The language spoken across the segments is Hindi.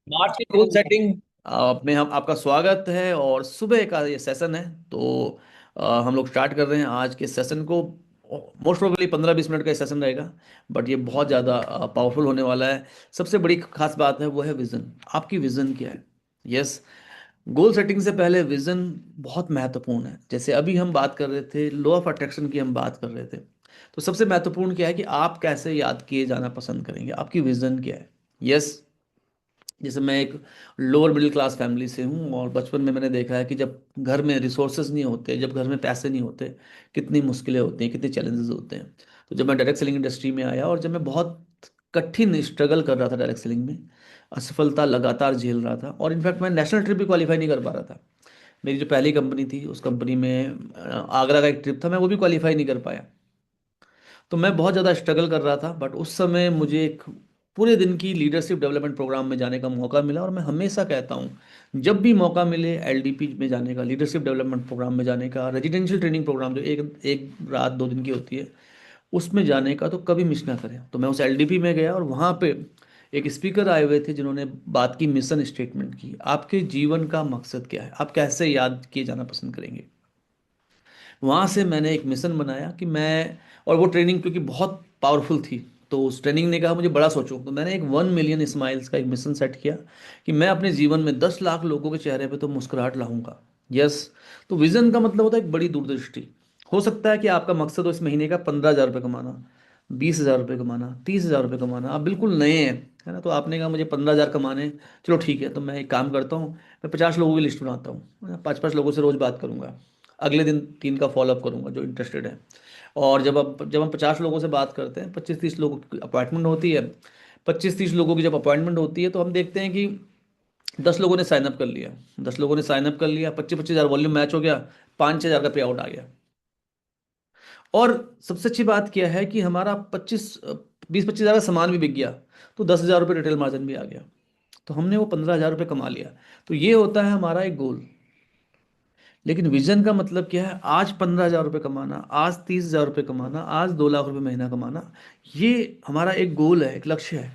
मार्च की गोल सेटिंग में हम आपका स्वागत है। और सुबह का ये सेशन है। तो हम लोग स्टार्ट कर रहे हैं आज के सेशन को। मोस्ट प्रोबेबली 15-20 मिनट का सेशन रहेगा, बट ये बहुत ज़्यादा पावरफुल होने वाला है। सबसे बड़ी खास बात है वो है विज़न। आपकी विज़न क्या है? यस। गोल सेटिंग से पहले विज़न बहुत महत्वपूर्ण है। जैसे अभी हम बात कर रहे थे, लॉ ऑफ अट्रैक्शन की हम बात कर रहे थे। तो सबसे महत्वपूर्ण क्या है कि आप कैसे याद किए जाना पसंद करेंगे, आपकी विज़न क्या है। यस। जैसे मैं एक लोअर मिडिल क्लास फैमिली से हूँ, और बचपन में मैंने देखा है कि जब घर में रिसोर्सेज नहीं होते, जब घर में पैसे नहीं होते, कितनी मुश्किलें होती हैं, कितने चैलेंजेस होते हैं। तो जब मैं डायरेक्ट सेलिंग इंडस्ट्री में आया और जब मैं बहुत कठिन स्ट्रगल कर रहा था डायरेक्ट सेलिंग में, असफलता लगातार झेल रहा था, और इनफैक्ट मैं नेशनल ट्रिप भी क्वालिफाई नहीं कर पा रहा था। मेरी जो पहली कंपनी थी, उस कंपनी में आगरा का एक ट्रिप था, मैं वो भी क्वालिफाई नहीं कर पाया। तो मैं बहुत ज़्यादा स्ट्रगल कर रहा था, बट उस समय मुझे एक पूरे दिन की लीडरशिप डेवलपमेंट प्रोग्राम में जाने का मौका मिला। और मैं हमेशा कहता हूँ, जब भी मौका मिले एलडीपी में जाने का, लीडरशिप डेवलपमेंट प्रोग्राम में जाने का, रेजिडेंशियल ट्रेनिंग प्रोग्राम जो एक एक रात 2 दिन की होती है, उसमें जाने का तो कभी मिस ना करें। तो मैं उस एलडीपी में गया, और वहाँ पे एक स्पीकर आए हुए थे जिन्होंने बात की मिशन स्टेटमेंट की। आपके जीवन का मकसद क्या है, आप कैसे याद किए जाना पसंद करेंगे। वहाँ से मैंने एक मिशन बनाया कि मैं, और वो ट्रेनिंग क्योंकि बहुत पावरफुल थी, तो उस ट्रेनिंग ने कहा मुझे बड़ा सोचो। तो मैंने एक 1 मिलियन स्माइल्स का एक मिशन सेट किया कि मैं अपने जीवन में 10 लाख लोगों के चेहरे पे तो मुस्कुराहट लाऊंगा। यस। तो विजन का मतलब होता है एक बड़ी दूरदृष्टि। हो सकता है कि आपका मकसद हो इस महीने का 15,000 रुपये कमाना, 20,000 रुपये कमाना, 30,000 रुपये कमाना। आप बिल्कुल नए हैं, है ना। तो आपने कहा मुझे 15,000 कमाने हैं। चलो ठीक है, तो मैं एक काम करता हूँ, मैं 50 लोगों की लिस्ट बनाता हूँ, 5-5 लोगों से रोज बात करूंगा। अगले दिन 3 का फॉलोअप करूंगा जो इंटरेस्टेड है। और जब हम 50 लोगों से बात करते हैं, 25-30 लोगों की अपॉइंटमेंट होती है। 25-30 लोगों की जब अपॉइंटमेंट होती है, तो हम देखते हैं कि 10 लोगों ने साइन अप कर लिया। 10 लोगों ने साइन अप कर लिया, 25-25 हज़ार वॉल्यूम मैच हो गया, 5-6 हज़ार का पे आउट आ गया। और सबसे अच्छी बात क्या है कि हमारा 20-25 हज़ार का सामान भी बिक गया, तो 10,000 रुपये रिटेल मार्जिन भी आ गया। तो हमने वो 15,000 रुपये कमा लिया। तो ये होता है हमारा एक गोल। लेकिन विजन का मतलब क्या है? आज 15,000 रुपये कमाना, आज 30,000 रुपये कमाना, आज 2 लाख रुपये महीना कमाना। ये हमारा एक गोल है, एक लक्ष्य है।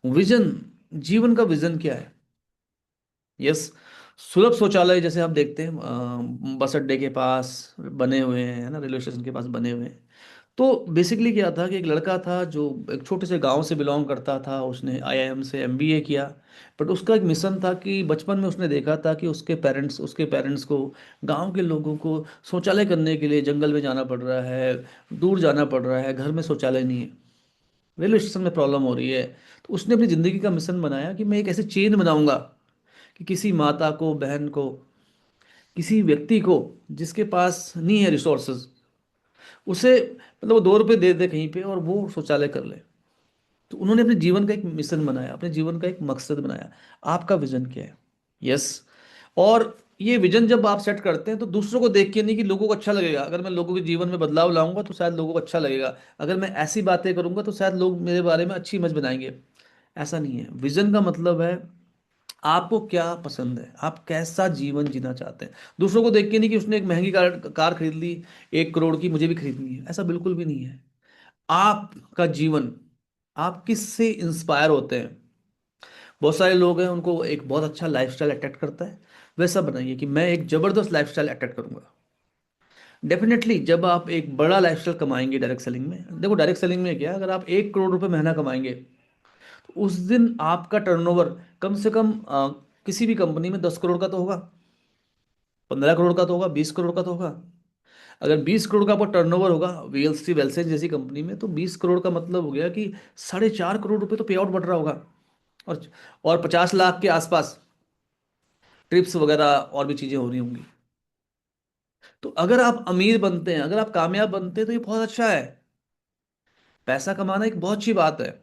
विजन, जीवन का विजन क्या है? यस। सुलभ शौचालय जैसे आप देखते हैं बस अड्डे के पास बने हुए हैं, है ना, रेलवे स्टेशन के पास बने हुए हैं। तो बेसिकली क्या था कि एक लड़का था जो एक छोटे से गांव से बिलोंग करता था, उसने आईआईएम से एमबीए किया। बट उसका एक मिशन था कि बचपन में उसने देखा था कि उसके पेरेंट्स को, गांव के लोगों को शौचालय करने के लिए जंगल में जाना पड़ रहा है, दूर जाना पड़ रहा है, घर में शौचालय नहीं है, रेलवे स्टेशन में प्रॉब्लम हो रही है। तो उसने अपनी ज़िंदगी का मिशन बनाया कि मैं एक ऐसी चेन बनाऊंगा कि किसी माता को, बहन को, किसी व्यक्ति को जिसके पास नहीं है रिसोर्सेज, उसे मतलब वो 2 रुपए दे दे कहीं पे और वो शौचालय कर ले। तो उन्होंने अपने जीवन का एक मिशन बनाया, अपने जीवन का एक मकसद बनाया। आपका विजन क्या है? यस। और ये विजन जब आप सेट करते हैं, तो दूसरों को देख के नहीं कि लोगों को अच्छा लगेगा। अगर मैं लोगों के जीवन में बदलाव लाऊंगा तो शायद लोगों को अच्छा लगेगा, अगर मैं ऐसी बातें करूंगा तो शायद लोग मेरे बारे में अच्छी इमेज बनाएंगे। ऐसा नहीं है। विजन का मतलब है आपको क्या पसंद है, आप कैसा जीवन जीना चाहते हैं। दूसरों को देख के नहीं कि उसने एक महंगी कार कार खरीद ली 1 करोड़ की, मुझे भी खरीदनी है, ऐसा बिल्कुल भी नहीं है। आपका जीवन, आप किससे इंस्पायर होते हैं? बहुत सारे लोग हैं उनको एक बहुत अच्छा लाइफस्टाइल अट्रैक्ट करता है। वैसा बनाइए कि मैं एक जबरदस्त लाइफस्टाइल अट्रैक्ट करूंगा। डेफिनेटली जब आप एक बड़ा लाइफस्टाइल कमाएंगे डायरेक्ट सेलिंग में, देखो डायरेक्ट सेलिंग में क्या, अगर आप 1 करोड़ रुपए महीना कमाएंगे, तो उस दिन आपका टर्नओवर कम से कम किसी भी कंपनी में 10 करोड़ का तो होगा, 15 करोड़ का तो होगा, 20 करोड़ का तो होगा। अगर 20 करोड़ का आपका टर्नओवर होगा वीएलसी वेल्सेज जैसी कंपनी में, तो 20 करोड़ का मतलब हो गया कि 4.5 करोड़ रुपए तो पे आउट बढ़ रहा होगा। और 50 लाख के आसपास ट्रिप्स वगैरह और भी चीजें हो रही होंगी। तो अगर आप अमीर बनते हैं, अगर आप कामयाब बनते हैं, तो ये बहुत अच्छा है। पैसा कमाना एक बहुत अच्छी बात है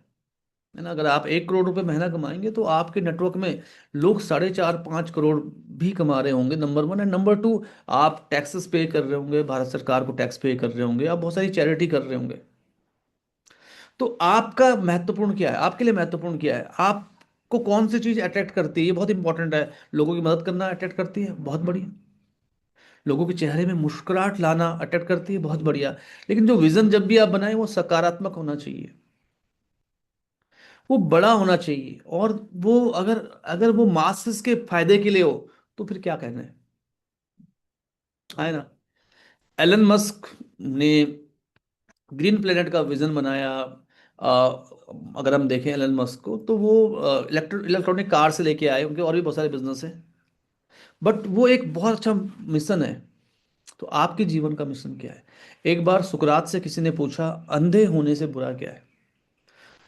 ना। अगर आप 1 करोड़ रुपए महीना कमाएंगे, तो आपके नेटवर्क में लोग 4.5-5 करोड़ भी कमा रहे होंगे, number one. And number two, आप टैक्सेस पे कर रहे होंगे, भारत सरकार को टैक्स पे कर रहे होंगे, आप बहुत सारी चैरिटी कर रहे होंगे। तो आपका महत्वपूर्ण क्या है, आपके लिए महत्वपूर्ण क्या है, आपको कौन सी चीज अट्रैक्ट करती है, ये बहुत इंपॉर्टेंट है। लोगों की मदद करना अट्रैक्ट करती है, बहुत बढ़िया। लोगों के चेहरे में मुस्कुराहट लाना अट्रैक्ट करती है, बहुत बढ़िया। लेकिन जो विजन जब भी आप बनाए वो सकारात्मक होना चाहिए। वो बड़ा होना चाहिए। और वो अगर अगर वो मासेस के फायदे के लिए हो तो फिर क्या कहना है ना। एलन मस्क ने ग्रीन प्लेनेट का विजन बनाया। अगर हम देखें एलन मस्क को, तो वो इलेक्ट्रॉनिक कार से लेके आए, उनके और भी बहुत सारे बिजनेस हैं, बट वो एक बहुत अच्छा मिशन है। तो आपके जीवन का मिशन क्या है? एक बार सुकरात से किसी ने पूछा, अंधे होने से बुरा क्या है?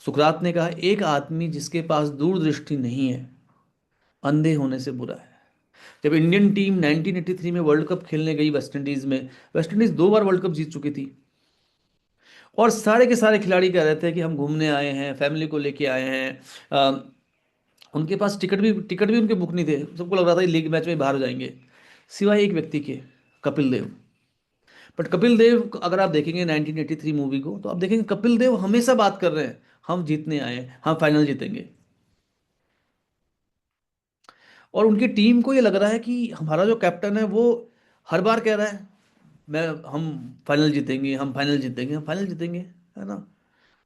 सुकरात ने कहा, एक आदमी जिसके पास दूरदृष्टि नहीं है, अंधे होने से बुरा है। जब इंडियन टीम 1983 में वर्ल्ड कप खेलने गई वेस्ट इंडीज में, वेस्ट इंडीज 2 बार वर्ल्ड कप जीत चुकी थी, और सारे के सारे खिलाड़ी कह रहे थे कि हम घूमने आए हैं, फैमिली को लेके आए हैं। उनके पास टिकट भी उनके बुक नहीं थे, सबको लग रहा था लीग मैच में बाहर हो जाएंगे, सिवाय एक व्यक्ति के, कपिल देव। बट कपिल देव अगर आप देखेंगे 1983 मूवी को, तो आप देखेंगे कपिल देव हमेशा बात कर रहे हैं, हम जीतने आए हैं, हम फाइनल जीतेंगे। और उनकी टीम को ये लग रहा है कि हमारा जो कैप्टन है वो हर बार कह रहा है, मैं हम फाइनल जीतेंगे, हम फाइनल जीतेंगे, हम फाइनल जीतेंगे, है ना।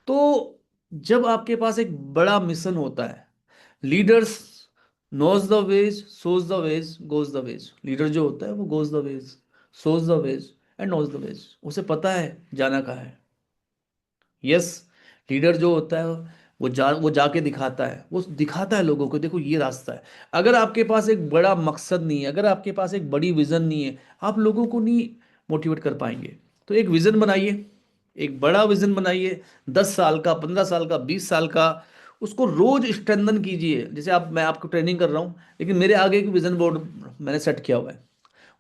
तो जब आपके पास एक बड़ा मिशन होता है, leaders knows the ways, shows the ways, goes the ways. Leader जो होता है वो goes the ways, shows the ways and knows the ways, उसे पता है जाना कहाँ है। यस, लीडर जो होता है वो जाके दिखाता है, वो दिखाता है लोगों को, देखो ये रास्ता है। अगर आपके पास एक बड़ा मकसद नहीं है, अगर आपके पास एक बड़ी विजन नहीं है, आप लोगों को नहीं मोटिवेट कर पाएंगे। तो एक विजन बनाइए, एक बड़ा विजन बनाइए, 10 साल का, 15 साल का, 20 साल का। उसको रोज स्ट्रेंथन कीजिए। जैसे आप, मैं आपको ट्रेनिंग कर रहा हूँ, लेकिन मेरे आगे एक विजन बोर्ड मैंने सेट किया हुआ है।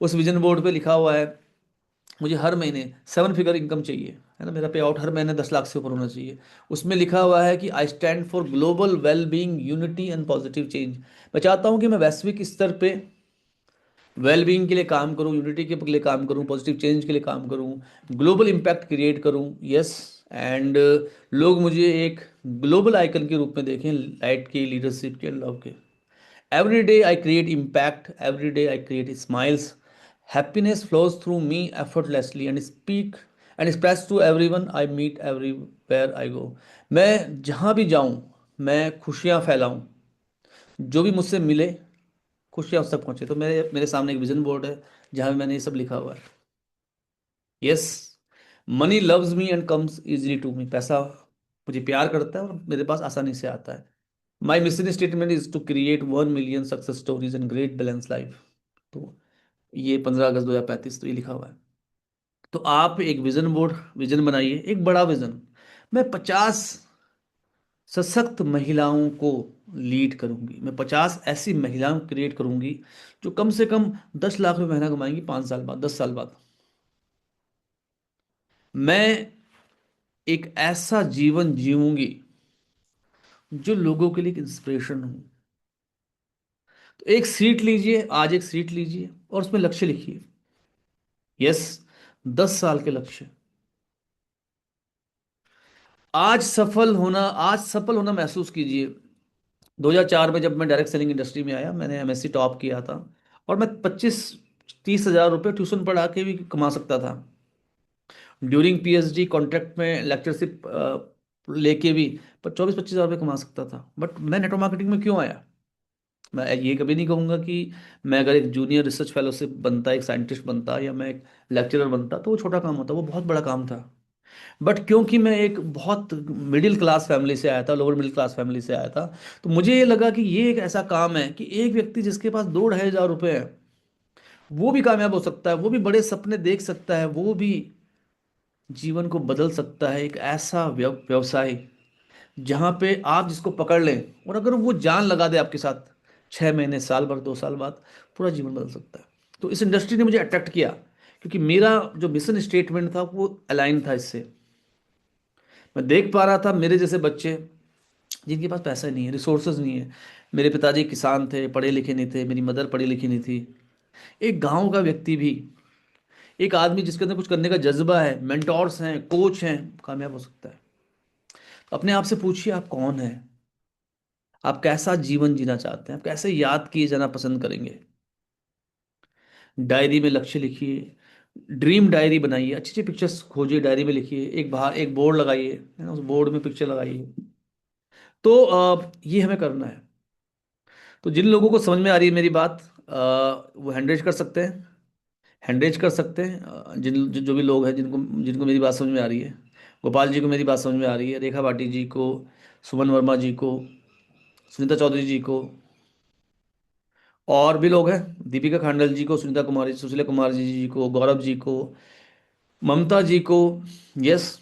उस विजन बोर्ड पे लिखा हुआ है, मुझे हर महीने 7 फिगर इनकम चाहिए, है ना, मेरा पे आउट हर महीने 10 लाख से ऊपर होना चाहिए। उसमें लिखा हुआ है कि I stand for global well being, unity and positive change. मैं चाहता हूं कि मैं वैश्विक स्तर पे वेल बीइंग के लिए काम करूं, यूनिटी के लिए काम करूं, पॉजिटिव चेंज के लिए काम करूं, ग्लोबल इम्पैक्ट क्रिएट करूं। यस, एंड लोग मुझे एक ग्लोबल आइकन के रूप में देखें, लाइट के, लीडरशिप के, लव के। Every day I create impact, every day I create smiles. Happiness flows through me effortlessly and speak and express to everyone I meet everywhere I go. मैं जहाँ भी जाऊँ, मैं खुशियाँ फैलाऊँ, जो भी मुझसे मिले खुशियाँ उस तक पहुँचे। तो मेरे मेरे सामने एक विजन बोर्ड है जहाँ मैंने ये सब लिखा हुआ है। Yes, money loves me and comes easily to me. पैसा मुझे प्यार करता है और मेरे पास आसानी से आता है। My mission statement is to create 1 million success stories and great balance life. तो ये 15 अगस्त 2035, तो ये लिखा हुआ है। तो आप एक विजन बोर्ड, विजन बनाइए, एक बड़ा विजन। मैं 50 सशक्त महिलाओं को लीड करूंगी, मैं 50 ऐसी महिलाओं क्रिएट करूंगी जो कम से कम 10 लाख रुपए महीना कमाएंगी 5 साल बाद, 10 साल बाद। मैं एक ऐसा जीवन जीऊंगी जो लोगों के लिए एक इंस्पिरेशन हो। तो एक सीट लीजिए, आज एक सीट लीजिए और उसमें लक्ष्य लिखिए। यस, 10 साल के लक्ष्य। आज सफल होना महसूस कीजिए। 2004 में जब मैं डायरेक्ट सेलिंग इंडस्ट्री में आया, मैंने एमएससी टॉप किया था, और मैं 25-30 हज़ार रुपये ट्यूशन पढ़ा के भी कमा सकता था। ड्यूरिंग पीएचडी कॉन्ट्रैक्ट में लेक्चरशिप लेके भी पर 24-25 हज़ार रुपये कमा सकता था। बट मैं नेटवर्क मार्केटिंग में क्यों आया? मैं ये कभी नहीं कहूंगा कि मैं अगर एक जूनियर रिसर्च फेलोशिप बनता, एक साइंटिस्ट बनता, या मैं एक लेक्चरर बनता तो वो छोटा काम होता, वो बहुत बड़ा काम था। बट क्योंकि मैं एक बहुत मिडिल क्लास फैमिली से आया था, लोअर मिडिल क्लास फैमिली से आया था, तो मुझे ये लगा कि ये एक ऐसा काम है कि एक व्यक्ति जिसके पास 2-2.5 हज़ार रुपए है, वो भी कामयाब हो सकता है, वो भी बड़े सपने देख सकता है, वो भी जीवन को बदल सकता है। एक ऐसा व्यवसाय जहाँ पे आप जिसको पकड़ लें, और अगर वो जान लगा दे आपके साथ, 6 महीने, साल भर, 2 साल बाद पूरा जीवन बदल सकता है। तो इस इंडस्ट्री ने मुझे अट्रैक्ट किया, क्योंकि मेरा जो मिशन स्टेटमेंट था वो अलाइन था इससे। मैं देख पा रहा था मेरे जैसे बच्चे जिनके पास पैसा नहीं है, रिसोर्सेज नहीं है। मेरे पिताजी किसान थे, पढ़े लिखे नहीं थे, मेरी मदर पढ़ी लिखी नहीं थी। एक गांव का व्यक्ति भी, एक आदमी जिसके अंदर कुछ करने का जज्बा है, मेंटोर्स हैं, कोच हैं, कामयाब हो सकता है। अपने आप से पूछिए, आप कौन है? आप कैसा जीवन जीना चाहते हैं? आप कैसे याद किए जाना पसंद करेंगे? डायरी में लक्ष्य लिखिए, ड्रीम डायरी बनाइए, अच्छी अच्छी पिक्चर्स खोजिए, डायरी में लिखिए, एक बाहर एक बोर्ड लगाइए, है ना, उस बोर्ड में पिक्चर लगाइए। तो ये हमें करना है। तो जिन लोगों को समझ में आ रही है मेरी बात, वो हैंड कर सकते हैं। हैंड कर सकते हैं जो भी लोग हैं जिनको जिनको मेरी बात समझ में आ रही है। गोपाल जी को मेरी बात समझ में आ रही है, रेखा भाटी जी को, सुमन वर्मा जी को, सुनीता चौधरी जी को, और भी लोग हैं, दीपिका खांडल जी को, सुनीता कुमारी, सुशीला कुमार जी को, गौरव जी को, ममता जी को, यस,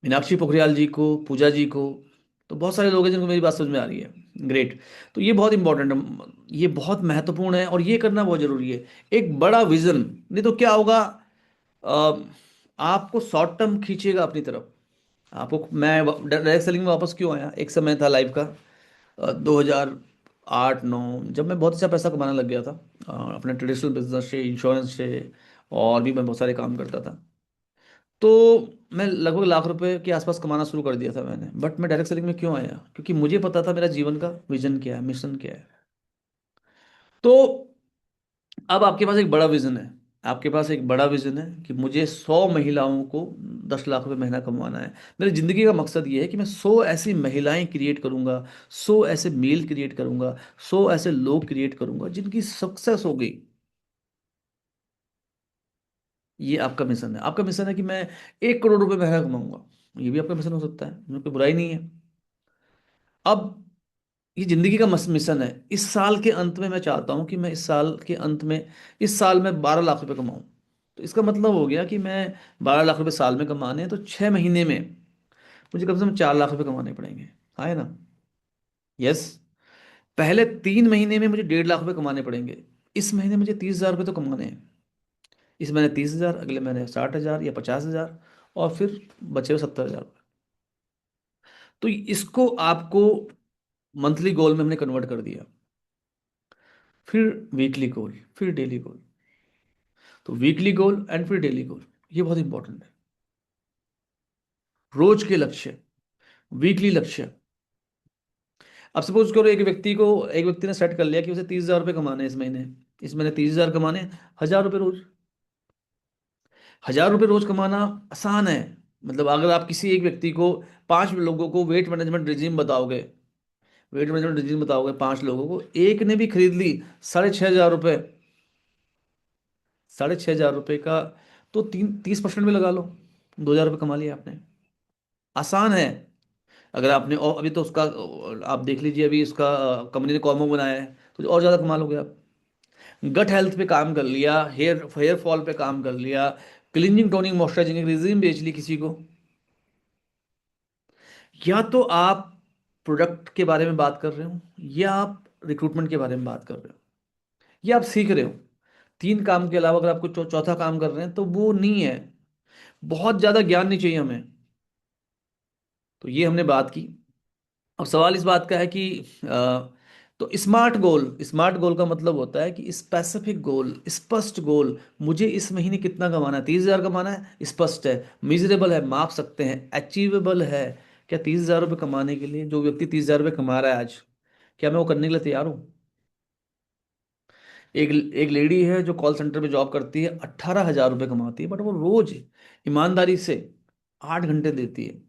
मीनाक्षी पोखरियाल जी को, पूजा जी को। तो बहुत सारे लोग हैं जिनको मेरी बात समझ में आ रही है। ग्रेट। तो ये बहुत इंपॉर्टेंट है, ये बहुत महत्वपूर्ण है और ये करना बहुत जरूरी है। एक बड़ा विजन, नहीं तो क्या होगा, अ, आपको शॉर्ट टर्म खींचेगा अपनी तरफ। आपको मैं डायरेक्ट सेलिंग में वापस क्यों आया, एक समय था लाइफ का, 2008-9, जब मैं बहुत अच्छा पैसा कमाने लग गया था, अपने ट्रेडिशनल बिजनेस से, इंश्योरेंस से, और भी मैं बहुत सारे काम करता था। तो मैं लगभग लाख रुपए के आसपास कमाना शुरू कर दिया था मैंने। बट मैं डायरेक्ट सेलिंग में क्यों आया, क्योंकि मुझे पता था मेरा जीवन का विजन क्या है, मिशन क्या है। तो अब आपके पास एक बड़ा विजन है, आपके पास एक बड़ा विजन है कि मुझे 100 महिलाओं को 10 लाख रुपए महीना कमाना है। मेरी जिंदगी का मकसद ये है कि मैं 100 ऐसी महिलाएं क्रिएट करूंगा, 100 ऐसे मेल क्रिएट करूंगा, 100 ऐसे लोग क्रिएट करूंगा जिनकी सक्सेस हो गई। ये आपका मिशन है। आपका मिशन है कि मैं 1 करोड़ रुपए महीना कमाऊंगा। ये भी आपका मिशन हो सकता है, इसमें कोई बुराई नहीं है। अब ये जिंदगी का मिशन है। इस साल के अंत में मैं चाहता हूं कि मैं इस साल के अंत में, इस साल में 12 लाख रुपए कमाऊं। तो इसका मतलब हो गया कि मैं 12 लाख रुपए साल में कमाने हैं, तो 6 महीने में मुझे कम से कम 4 लाख रुपए कमाने पड़ेंगे। हाँ, है ना? यस। पहले 3 महीने में मुझे 1.5 लाख रुपए कमाने पड़ेंगे। इस महीने मुझे 30 हजार रुपये तो कमाने हैं। इस महीने 30 हजार, अगले महीने 60 हजार या 50 हजार, और फिर बचे हुए 70 हजार। तो इसको आपको मंथली गोल में हमने कन्वर्ट कर दिया। फिर वीकली गोल, फिर डेली गोल। तो वीकली गोल एंड फिर डेली गोल, ये बहुत इंपॉर्टेंट है। रोज के लक्ष्य, वीकली लक्ष्य। अब सपोज करो एक व्यक्ति ने सेट कर लिया कि उसे 30 हजार रुपये कमाने हैं इस महीने। इस महीने 30 हजार कमाने हैं, 1000 रुपये रोज। 1000 रुपये रोज कमाना आसान है। मतलब अगर आप किसी एक व्यक्ति को, 5 लोगों को वेट मैनेजमेंट रिजीम बताओगे, 5 लोगों को, एक ने भी खरीद ली 6500 रुपये, 6500 रुपये का, तो 30% में लगा लो, 2000 रुपये कमा लिया आपने। आसान है। अगर आपने, और अभी तो उसका आप देख लीजिए, अभी उसका कंपनी ने कॉम्बो बनाया है, तो और ज़्यादा कमा लोगे आप। गट हेल्थ पे काम कर लिया, हेयर फॉल पे काम कर लिया, क्लींजिंग टोनिंग मॉइस्चराइजिंग रिजीम बेच ली किसी को। या तो आप प्रोडक्ट के बारे में बात कर रहे हो, या आप रिक्रूटमेंट के बारे में बात कर रहे हो, या आप सीख रहे हो। 3 काम के अलावा अगर आपको चौथा काम कर रहे हैं तो वो नहीं है। बहुत ज़्यादा ज्ञान नहीं चाहिए हमें। तो ये हमने बात की। अब सवाल इस बात का है कि तो स्मार्ट गोल का मतलब होता है कि स्पेसिफिक गोल, स्पष्ट गोल। मुझे इस महीने कितना कमाना है, 30 हजार कमाना है, स्पष्ट है, मिजरेबल है, माप सकते हैं, अचीवेबल है। क्या 30 हजार रुपये कमाने के लिए, जो व्यक्ति 30 हजार रुपये कमा रहा है आज, क्या मैं वो करने के लिए तैयार हूँ? एक एक लेडी है जो कॉल सेंटर में जॉब करती है, 18 हजार रुपये कमाती है, बट वो रोज ईमानदारी से 8 घंटे देती है।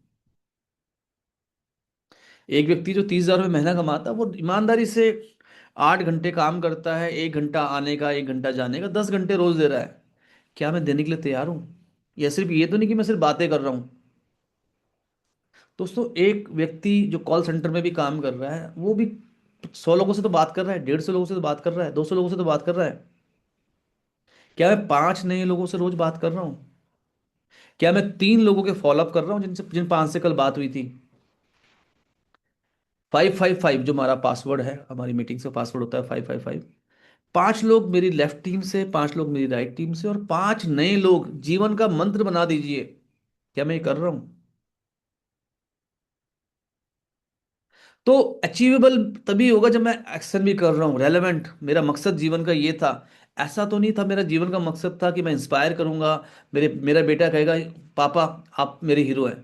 एक व्यक्ति जो 30 हजार रुपये महीना कमाता है, वो ईमानदारी से 8 घंटे काम करता है, 1 घंटा आने का, 1 घंटा जाने का, 10 घंटे रोज दे रहा है। क्या मैं देने के लिए तैयार हूँ? या सिर्फ ये तो नहीं कि मैं सिर्फ बातें कर रहा हूँ। दोस्तों, एक व्यक्ति जो कॉल सेंटर में भी काम कर रहा है, वो भी 100 लोगों से तो बात कर रहा है, 150 लोगों से तो बात कर रहा है, 200 लोगों से तो बात कर रहा है। क्या मैं 5 नए लोगों से रोज बात कर रहा हूँ? क्या मैं 3 लोगों के फॉलोअप कर रहा हूँ जिन 5 से कल बात हुई थी? 555 जो हमारा पासवर्ड है, हमारी मीटिंग्स का पासवर्ड होता है 555। 5 लोग मेरी लेफ्ट टीम से, 5 लोग मेरी राइट टीम से, और 5 नए लोग, जीवन का मंत्र बना दीजिए। क्या मैं ये कर रहा हूं? तो अचीवेबल तभी होगा जब मैं एक्शन भी कर रहा हूँ, रेलेवेंट। मेरा मकसद जीवन का ये था। ऐसा तो नहीं था मेरा जीवन का मकसद था कि मैं इंस्पायर करूंगा, मेरा बेटा कहेगा पापा आप मेरे हीरो हैं,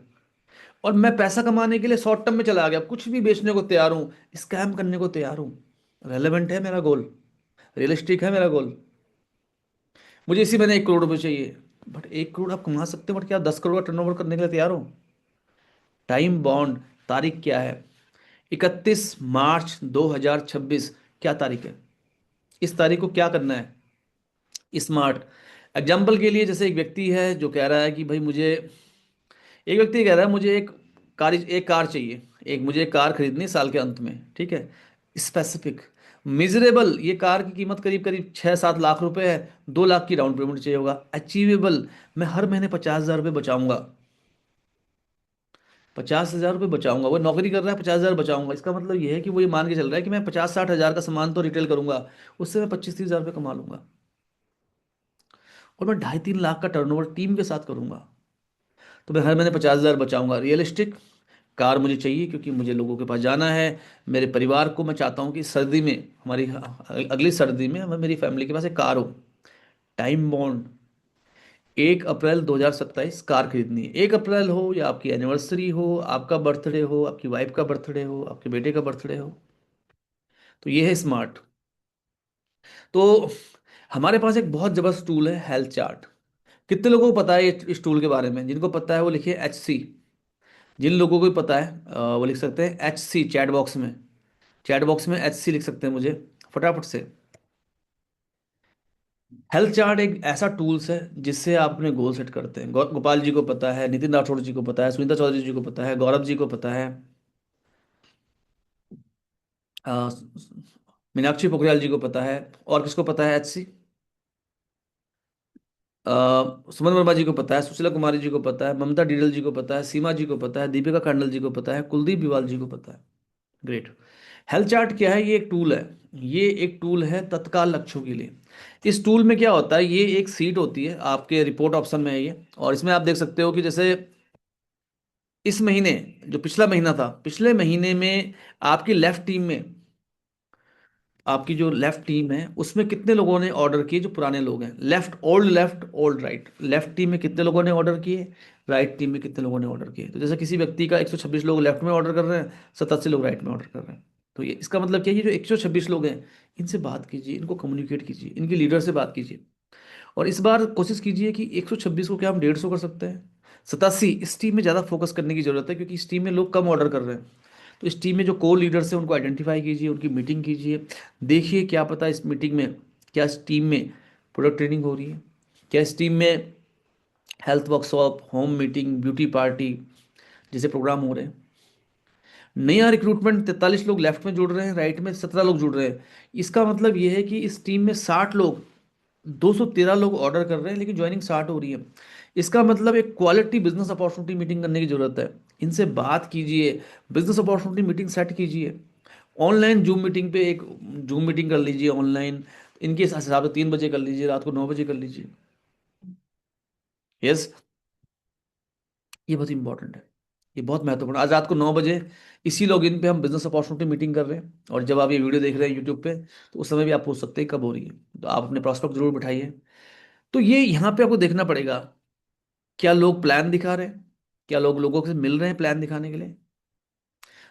और मैं पैसा कमाने के लिए शॉर्ट टर्म में चला गया, कुछ भी बेचने को तैयार हूँ, स्कैम करने को तैयार हूँ। रेलेवेंट है मेरा गोल? रियलिस्टिक है मेरा गोल? मुझे इसी महीने 1 करोड़ रुपए चाहिए। बट 1 करोड़ आप कमा सकते हो, बट क्या आप 10 करोड़ का टर्नओवर करने के लिए तैयार हो? टाइम बॉन्ड, तारीख क्या है? 31 मार्च 2026। क्या तारीख है? इस तारीख को क्या करना है? स्मार्ट। एग्जाम्पल के लिए, जैसे एक व्यक्ति है जो कह रहा है कि भाई मुझे, एक व्यक्ति कह रहा है मुझे एक कार चाहिए, एक मुझे एक कार खरीदनी है साल के अंत में, ठीक है। स्पेसिफिक। मिजरेबल, ये कार की कीमत करीब करीब 6-7 लाख रुपए है, 2 लाख की डाउन पेमेंट चाहिए होगा। अचीवेबल, मैं हर महीने 50,000 रुपये बचाऊंगा, 50,000 रुपये बचाऊंगा। वो नौकरी कर रहा है, 50,000 बचाऊंगा, इसका मतलब ये है कि वो ये मान के चल रहा है कि मैं 50-60 हज़ार का सामान तो रिटेल करूंगा, उससे मैं 25-30 हज़ार रुपये कमा लूंगा, और मैं 2.5-3 लाख का टर्नओवर टीम के साथ करूंगा, तो मैं हर महीने 50,000 बचाऊंगा। रियलिस्टिक, कार मुझे चाहिए क्योंकि मुझे लोगों के पास जाना है, मेरे परिवार को मैं चाहता हूँ कि सर्दी में, हमारी अगली सर्दी में हमें, मेरी फैमिली के पास एक कार हो। टाइम बॉन्ड, 1 अप्रैल 2027 कार खरीदनी है। 1 अप्रैल हो या आपकी एनिवर्सरी हो, आपका बर्थडे हो, आपकी वाइफ का बर्थडे हो, आपके बेटे का बर्थडे हो, तो ये है स्मार्ट। तो हमारे पास एक बहुत जबरदस्त टूल है, हेल्थ चार्ट। कितने लोगों को पता है इस टूल के बारे में? जिनको पता है वो लिखिए HC। जिन लोगों को भी पता है वो लिख सकते हैं HC चैट बॉक्स में। चैट बॉक्स में HC लिख सकते हैं मुझे फटाफट से। हेल्थ चार्ट एक ऐसा टूल्स है जिससे आप अपने गोल सेट करते हैं। गोपाल जी को पता है, नितिन राठौड़ जी को पता है, सुनीता चौधरी जी को पता है, गौरव जी को पता है, अ, मीनाक्षी पोखरियाल जी को पता है, और किसको पता है HC? सुमन वर्मा जी को पता है, सुशीला कुमारी जी को पता है, ममता डिडल जी को पता है, सीमा जी को पता है, दीपिका कांडल जी को पता है, कुलदीप बिवाल जी को पता है। ग्रेट। हेल्थ चार्ट क्या है? ये एक टूल है। ये एक टूल है तत्काल लक्ष्यों के लिए। इस टूल में क्या होता है, ये एक सीट होती है आपके रिपोर्ट ऑप्शन में है ये, और इसमें आप देख सकते हो कि जैसे इस महीने, जो पिछला महीना था, पिछले महीने में आपकी लेफ्ट टीम में, आपकी जो लेफ्ट टीम है उसमें कितने लोगों ने ऑर्डर किए? जो पुराने लोग हैं, left old right, left team में कितने लोगों ने ऑर्डर किए, राइट टीम में कितने लोगों ने ऑर्डर किए। तो जैसे किसी व्यक्ति का 126 लोग लेफ्ट में ऑर्डर कर रहे हैं, 87 लोग राइट में ऑर्डर कर रहे हैं। तो ये इसका मतलब क्या है? ये जो 126 लोग हैं, इनसे बात कीजिए, इनको कम्युनिकेट कीजिए, इनके लीडर से बात कीजिए, और इस बार कोशिश कीजिए कि 126 को क्या हम 150 कर सकते हैं, 87। इस टीम में ज़्यादा फोकस करने की जरूरत है क्योंकि इस टीम में लोग कम ऑर्डर कर रहे हैं। तो इस टीम में जो को लीडर्स हैं उनको आइडेंटिफाई कीजिए, उनकी मीटिंग कीजिए, देखिए क्या पता इस मीटिंग में, क्या इस टीम में प्रोडक्ट ट्रेनिंग हो रही है, क्या इस टीम में health workshop, home meeting, beauty party जैसे प्रोग्राम हो रहे हैं। नया रिक्रूटमेंट 43 लोग लेफ्ट में जुड़ रहे हैं, राइट में 17 लोग जुड़ रहे हैं। इसका मतलब ये है कि इस टीम में 60 लोग, 213 लोग ऑर्डर कर रहे हैं लेकिन ज्वाइनिंग 60 हो रही है। इसका मतलब एक क्वालिटी बिजनेस अपॉर्चुनिटी मीटिंग करने की जरूरत है। इनसे बात कीजिए, बिजनेस अपॉर्चुनिटी मीटिंग सेट कीजिए। ऑनलाइन जूम मीटिंग पे एक जूम मीटिंग कर लीजिए ऑनलाइन, इनके हिसाब से 3 बजे कर लीजिए, रात को 9 बजे कर लीजिए। यस, ये बहुत इंपॉर्टेंट है, ये बहुत महत्वपूर्ण। आज रात को 9 बजे इसी लॉगिन पे हम बिजनेस अपॉर्चुनिटी मीटिंग कर रहे हैं, और जब आप ये वीडियो देख रहे हैं यूट्यूब पे, तो उस समय भी आप पूछ सकते हैं कब हो रही है। तो आप अपने प्रॉस्पेक्ट जरूर बिठाइए। तो ये यहाँ पे आपको देखना पड़ेगा, क्या लोग प्लान दिखा रहे हैं, क्या लोग लोगों से मिल रहे हैं प्लान दिखाने के लिए।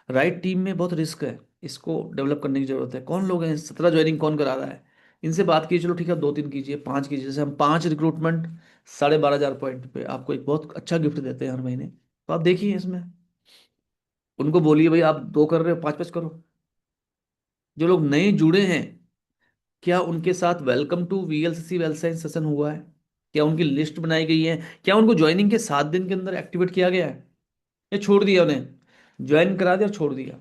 राइट टीम में बहुत रिस्क है, इसको डेवलप करने की जरूरत है। कौन लोग हैं, 17 ज्वाइनिंग कौन करा रहा है, इनसे बात कीजिए। चलो ठीक है, 2-3 कीजिए, 5 कीजिए। जैसे हम 5 रिक्रूटमेंट 12,500 पॉइंट पे आपको एक बहुत अच्छा गिफ्ट देते हैं हर महीने, तो आप देखिए इसमें। उनको बोलिए भाई आप 2 कर रहे हो, 5-5 करो। जो लोग नए जुड़े हैं, क्या उनके साथ वेलकम टू VLCC वेलसाइन सेशन हुआ है? क्या उनकी लिस्ट बनाई गई है? क्या उनको ज्वाइनिंग के 7 दिन के अंदर एक्टिवेट किया गया है, या छोड़ दिया उन्हें, ज्वाइन करा दिया और छोड़ दिया?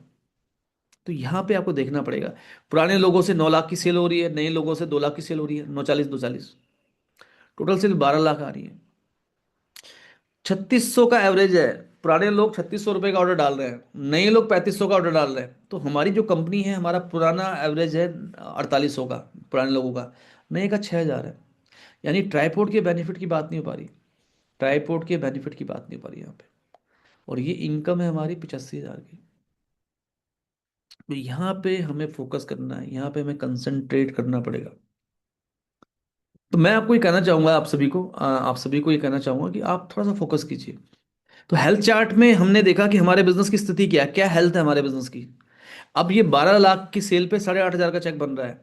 तो यहाँ पे आपको देखना पड़ेगा। पुराने लोगों से 9 लाख की सेल हो रही है, नए लोगों से 2 लाख की सेल हो रही है, 940-240, टोटल सेल 12 लाख आ रही है। 3600 का एवरेज है। पुराने लोग 3600 रुपये का ऑर्डर डाल रहे हैं, नए लोग 3500 का ऑर्डर डाल रहे हैं। तो हमारी जो कंपनी है, हमारा पुराना एवरेज है 4800 का, पुराने लोगों का, नए का 6000 है। यानी ट्राईपोर्ट के बेनिफिट की बात नहीं हो पा रही, ट्राईपोर्ट के बेनिफिट की बात नहीं हो पा रही यहाँ पे। और ये इनकम है हमारी 85,000 की। तो यहाँ पे हमें फोकस करना है, यहाँ पे हमें कंसंट्रेट करना पड़ेगा। तो मैं आपको ये कहना चाहूंगा, आप सभी को ये कहना चाहूंगा कि आप थोड़ा सा फोकस कीजिए। तो हेल्थ चार्ट में हमने देखा कि हमारे बिजनेस की स्थिति क्या है, क्या हेल्थ है हमारे बिजनेस की। अब ये 12 लाख की सेल पे 8,500 का चेक बन रहा है।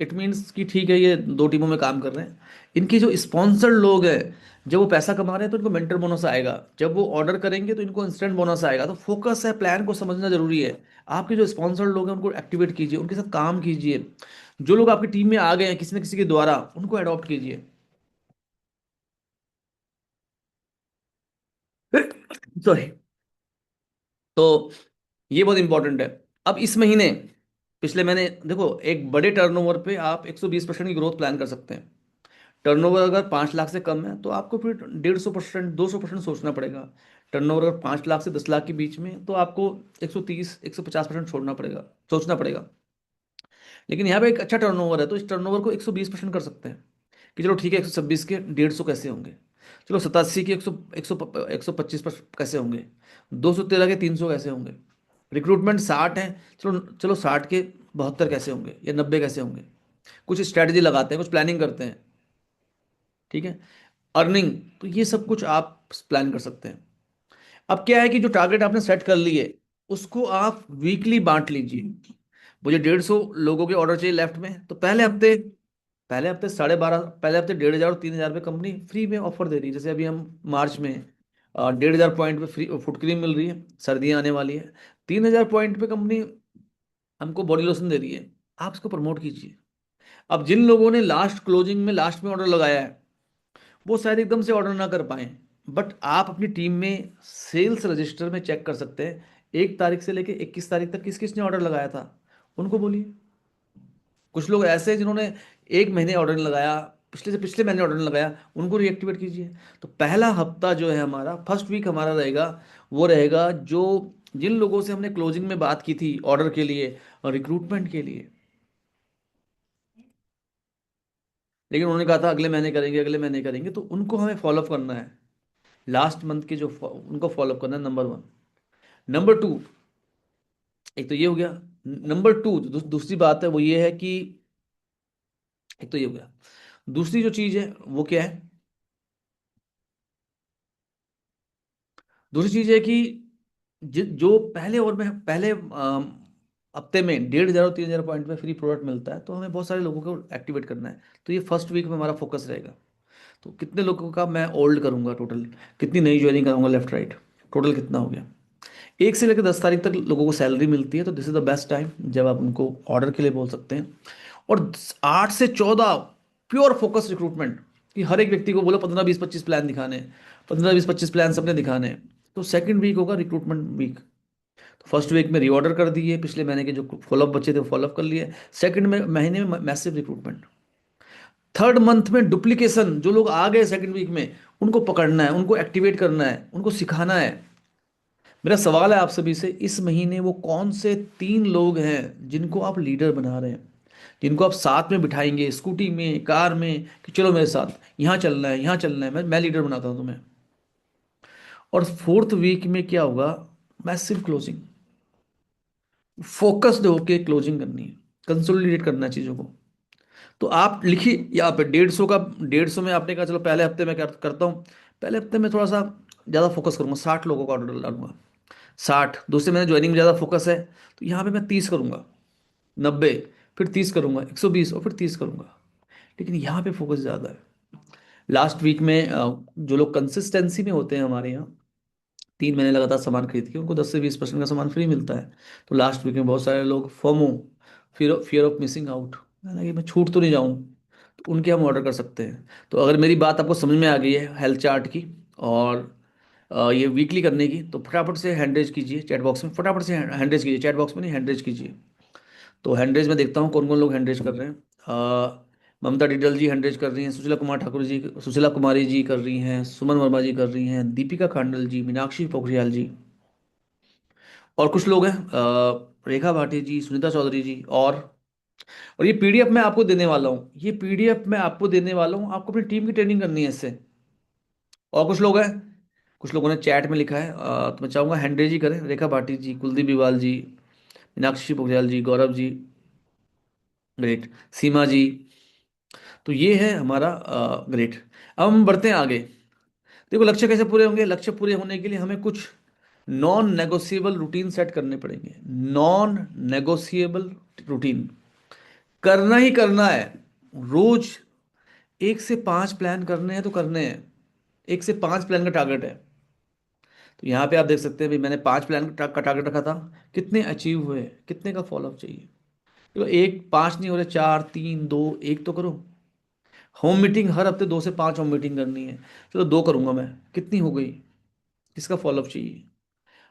इट मीन्स कि ठीक है, ये दो टीमों में काम कर रहे हैं। इनके जो स्पॉन्सर्ड लोग हैं, जब वो पैसा कमा रहे हैं तो इनको मेंटर बोनस आएगा, जब वो ऑर्डर करेंगे तो इनको इंस्टेंट बोनस आएगा। तो फोकस है, प्लान को समझना जरूरी है। आपके जो स्पॉन्सर्ड लोग हैं उनको एक्टिवेट कीजिए, उनके साथ काम कीजिए। जो लोग आपकी टीम में आ गए हैं किसी न किसी के द्वारा, उनको अडॉप्ट कीजिए। सॉरी। तो ये बहुत इंपॉर्टेंट है। अब इस महीने, पिछले महीने देखो, एक बड़े टर्नओवर पे आप 120% की ग्रोथ प्लान कर सकते हैं। टर्नओवर अगर 5 लाख से कम है तो आपको फिर 150%, 200% सोचना पड़ेगा। टर्नओवर अगर 5 लाख से 10 लाख के बीच में तो आपको 130, 150% छोड़ना पड़ेगा, सोचना पड़ेगा। लेकिन यहाँ पे एक अच्छा टर्नओवर है तो इस टर्नओवर को 120% कर सकते हैं। कि चलो ठीक है, 126 के 150 कैसे होंगे, चलो 87 के 100, 125 पर कैसे होंगे, 213 के 300 कैसे होंगे, रिक्रूटमेंट 60 है, चलो चलो 60 के 72 कैसे होंगे या 90 कैसे होंगे। कुछ स्ट्रैटेजी लगाते हैं, कुछ प्लानिंग करते हैं। ठीक है। अर्निंग, तो ये सब कुछ आप प्लान कर सकते हैं। अब क्या है कि जो टारगेट आपने सेट कर लिए उसको आप वीकली बांट लीजिए। मुझे 150 लोगों के ऑर्डर चाहिए लेफ्ट में, तो पहले हफ्ते 12.5, पहले हफ्ते 1,500 और 3,000 पे कंपनी फ्री में ऑफर दे रही है। जैसे अभी हम मार्च में 1,500 पॉइंट पे फ्री फुट क्रीम मिल रही है, सर्दियाँ आने वाली है। 3,000 पॉइंट पे कंपनी हमको बॉडी लोशन दे रही है। आप इसको प्रमोट कीजिए। अब जिन लोगों ने लास्ट क्लोजिंग में लास्ट में ऑर्डर लगाया है वो शायद एकदम से ऑर्डर ना कर पाए, बट आप अपनी टीम में सेल्स रजिस्टर में चेक कर सकते हैं 1 तारीख से लेके 21 तारीख तक किस किस ने ऑर्डर लगाया था। उनको बोलिए। कुछ लोग ऐसे हैं जिन्होंने 1 महीने ऑर्डर नहीं लगाया, पिछले से पिछले महीने ऑर्डर नहीं लगाया, उनको रीएक्टिवेट कीजिए। तो पहला हफ्ता जो है हमारा, फर्स्ट वीक हमारा रहेगा, वो रहेगा जो जिन लोगों से हमने क्लोजिंग में बात की थी ऑर्डर के लिए और रिक्रूटमेंट के लिए, लेकिन उन्होंने कहा था अगले महीने करेंगे, अगले महीने करेंगे, तो उनको हमें फॉलोअप करना है। लास्ट मंथ के जो उनको फॉलोअप करना है, नंबर वन। नंबर टू, एक तो ये हो गया। नंबर टू, दूसरी बात है वो ये है कि, एक तो ये हो गया, दूसरी जो चीज है वो क्या है, दूसरी चीज है कि जो पहले और में पहले हफ्ते में 1,500 और 3,000 पॉइंट पे फ्री प्रोडक्ट मिलता है तो हमें बहुत सारे लोगों को एक्टिवेट करना है। तो ये फर्स्ट वीक में हमारा फोकस रहेगा। तो कितने लोगों का मैं ओल्ड करूंगा टोटल, कितनी नई ज्वाइनिंग कराऊंगा लेफ्ट राइट, टोटल कितना हो गया। 1 से लेकर 10 तारीख तक लोगों को सैलरी मिलती है, तो this is the best time जब आप उनको ऑर्डर के लिए बोल सकते हैं। और 8 से 14 प्योर फोकस रिक्रूटमेंट, कि हर एक व्यक्ति को बोलो 15 20 25 प्लान दिखाने हैं, 15 20 25 प्लान सबने दिखाने हैं। तो सेकंड वीक होगा रिक्रूटमेंट वीक। तो फर्स्ट वीक में रीऑर्डर कर दिए, पिछले महीने के जो फॉलोअप बचे थे वो फॉलोअप कर लिए। सेकंड में महीने में मैसिव रिक्रूटमेंट। थर्ड मंथ में डुप्लीकेशन, जो लोग आ गए सेकंड वीक में उनको पकड़ना है, उनको एक्टिवेट करना है, उनको सिखाना है। मेरा सवाल है आप सभी से, इस महीने वो कौन से 3 लोग हैं जिनको आप लीडर बना रहे हैं, जिनको आप साथ में बिठाएंगे स्कूटी में, कार में, कि चलो मेरे साथ यहाँ चलना है, यहाँ चलना है, मैं लीडर बनाता हूँ तुम्हें। और फोर्थ वीक में क्या होगा, मैसिव क्लोजिंग, फोकस्ड होके क्लोजिंग करनी है, कंसोलिडेट करना है चीज़ों को। तो आप लिखिए यहाँ पे 150 का, 150 में आपने कहा चलो पहले हफ्ते में करता हूँ, पहले हफ्ते में थोड़ा सा ज़्यादा फोकस करूंगा, 60 लोगों का ऑर्डर डालूंगा। 60, दूसरे महीने ज्वाइनिंग में ज़्यादा फोकस है तो यहाँ पे मैं 30 करूंगा, 90, फिर 30 करूंगा, 120 और फिर 30 करूंगा। लेकिन यहाँ पे फोकस ज़्यादा है। लास्ट वीक में जो लोग कंसिस्टेंसी में होते हैं हमारे यहाँ, 3 महीने लगातार सामान खरीद के उनको 10 से 20% का सामान फ्री मिलता है। तो लास्ट वीक में बहुत सारे लोग FOMO, fear of missing out, कि मैं छूट तो नहीं जाऊं, तो उनके हम ऑर्डर कर सकते हैं। तो अगर मेरी बात आपको समझ में आ गई है हेल्थ चार्ट की और ये वीकली करने की, तो फटाफट से हैंड रेज कीजिए चैट बॉक्स में, फटाफट से हैंड रेज कीजिए, चैट बॉक्स में नहीं, हैंड रेज कीजिए। तो हैंडरेज में देखता हूँ कौन कौन लोग हैंडरेज कर रहे हैं। ममता डिडल जी हैंडरेज कर रही हैं, सुशीला कुमार ठाकुर जी, सुशीला कुमारी जी कर रही हैं, सुमन वर्मा जी कर रही हैं, दीपिका खांडल जी, मीनाक्षी पोखरियाल जी, और कुछ लोग हैं रेखा भाटी जी, सुनीता चौधरी जी। और ये पीडीएफ मैं आपको देने वाला हूँ, ये पीडीएफ मैं आपको देने वाला हूँ, आपको अपनी टीम की ट्रेनिंग करनी है इससे। और कुछ लोग हैं, कुछ लोगों ने चैट में लिखा है, तो मैं चाहूंगा हैंडरेज ही करें, रेखा भाटी जी, कुलदीप बिवाल जी, मीनाक्षी पोखरियाल जी, गौरव जी, ग्रेट, सीमा जी। तो ये है हमारा ग्रेट। अब हम बढ़ते हैं आगे। देखो लक्ष्य कैसे पूरे होंगे, लक्ष्य पूरे होने के लिए हमें कुछ नॉन नेगोशिएबल रूटीन सेट करने पड़ेंगे। नॉन नेगोशिएबल रूटीन, करना ही करना है। रोज 1 से 5 प्लान करने हैं तो करने हैं। 1 से 5 प्लान का टारगेट है। तो यहाँ पे आप देख सकते हैं भाई, मैंने 5 प्लान का टारगेट रखा था। कितने अचीव हुए, कितने का फॉलोअप चाहिए? तो एक 5 नहीं हो रहे, 4, 3, 2, 1 तो करो। होम मीटिंग हर हफ्ते 2 से 5 होम मीटिंग करनी है। चलो 2 करूंगा मैं। कितनी हो गई? किसका फॉलोअप चाहिए?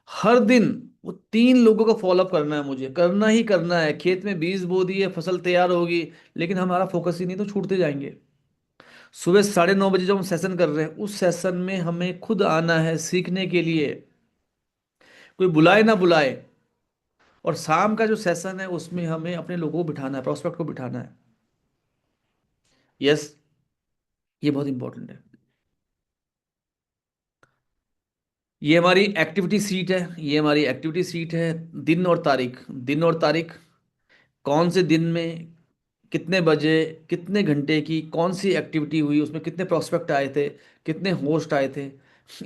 हर दिन वो 3 लोगों का फॉलोअप करना है, मुझे करना ही करना है। खेत में बीज बो दिए, फसल तैयार होगी, लेकिन हमारा फोकस ही नहीं, तो छूटते जाएंगे। सुबह 9:30 बजे जो हम सेशन कर रहे हैं, उस सेशन में हमें खुद आना है सीखने के लिए। कोई बुलाए ना बुलाए। और शाम का जो सेशन है उसमें हमें अपने लोगों को बिठाना है, प्रोस्पेक्ट को बिठाना है। यस, ये बहुत इंपॉर्टेंट है। ये हमारी एक्टिविटी सीट है, ये हमारी एक्टिविटी सीट है। दिन और तारीख, दिन और तारीख, कौन से दिन में, कितने बजे, कितने घंटे की कौन सी एक्टिविटी हुई, उसमें कितने प्रोस्पेक्ट आए थे, कितने होस्ट आए थे,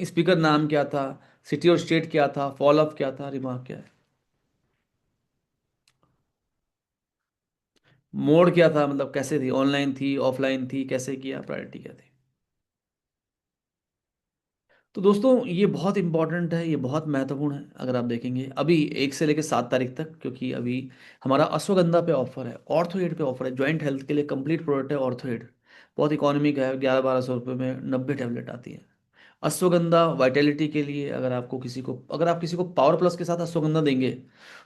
स्पीकर नाम क्या था, सिटी और स्टेट क्या था, फॉलोअप क्या था, रिमार्क क्या है, मोड क्या था, मतलब कैसे थी, ऑनलाइन थी, ऑफलाइन थी, कैसे किया, प्रायोरिटी क्या थी। तो दोस्तों ये बहुत इंपॉर्टेंट है, ये बहुत महत्वपूर्ण है। अगर आप देखेंगे अभी 1 से लेकर 7 तारीख तक, क्योंकि अभी हमारा अश्वगंधा पे ऑफर है, ऑर्थोहेड पे ऑफर है, जॉइंट हेल्थ के लिए कंप्लीट प्रोडक्ट है ऑर्थोहेड। बहुत इकोनॉमिक है, 11-12 सौ रुपये में 90 टैबलेट आती है। अश्वगंधा वाइटेलिटी के लिए, अगर आप किसी को पावर प्लस के साथ अश्वगंधा देंगे,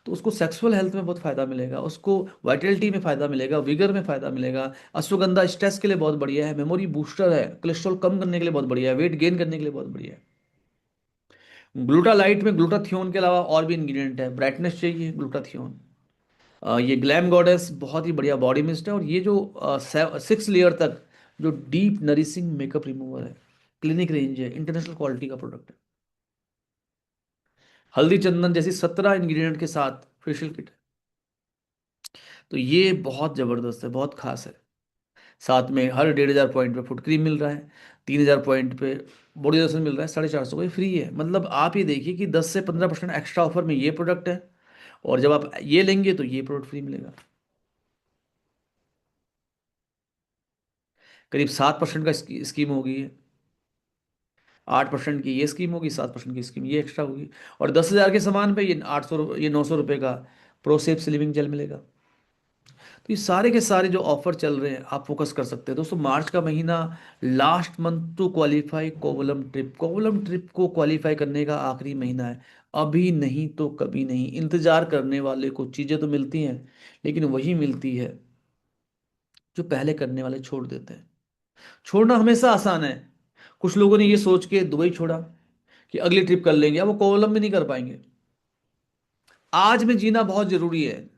तो उसको सेक्सुअल हेल्थ में बहुत फायदा मिलेगा, उसको वाइटेलिटी में फायदा मिलेगा, विगर में फायदा मिलेगा। अश्वगंधा स्ट्रेस के लिए बहुत बढ़िया है, मेमोरी बूस्टर है, कोलेस्ट्रॉल कम करने के लिए बहुत बढ़िया है, वेट गेन करने के लिए बहुत बढ़िया है। ग्लूटालाइट में ग्लूटाथियोन के अलावा और भी इंग्रेडिएंट है, ब्राइटनेस चाहिए ग्लूटाथियोन। ये ग्लैम गॉडेस बहुत ही बढ़िया बॉडी मिस्ट है। और ये जो 6 लेयर तक जो डीप नरिशिंग मेकअप रिमूवर है, क्लिनिक रेंज है, इंटरनेशनल क्वालिटी का प्रोडक्ट है। हल्दी चंदन जैसी 17 इंग्रेडिएंट के साथ फेशियल किट है। तो ये बहुत जबरदस्त है, बहुत खास है। साथ में हर 1,500 पॉइंट पे फुट क्रीम मिल रहा है, 3,000 पॉइंट पे बॉडी लोशन मिल रहा है, 450 को ये फ्री है। मतलब आप ये देखिए कि 10 से 15% एक्स्ट्रा ऑफर में ये प्रोडक्ट है। और जब आप ये लेंगे तो ये प्रोडक्ट फ्री मिलेगा। करीब 7% का स्कीम होगी ये। 8% की ये स्कीम होगी, 7% की स्कीम ये एक्स्ट्रा होगी। और 10,000 के सामान पे ये 800, ये 900 रुपये का प्रोसेप स्लिमिंग जेल मिलेगा। तो ये सारे के सारे जो ऑफर चल रहे हैं, आप फोकस कर सकते हैं दोस्तों। मार्च का महीना, last month to qualify Kovalam trip, Kovalam trip को क्वालिफाई करने का आखिरी महीना है। अभी नहीं तो कभी नहीं। इंतजार करने वाले को चीज़ें तो मिलती हैं, लेकिन वही मिलती है जो पहले करने वाले छोड़ देते हैं। छोड़ना हमेशा आसान है। कुछ लोगों ने ये सोच के दुबई छोड़ा कि अगली ट्रिप कर लेंगे, अब वो कोवलम भी नहीं कर पाएंगे। आज में जीना बहुत जरूरी है।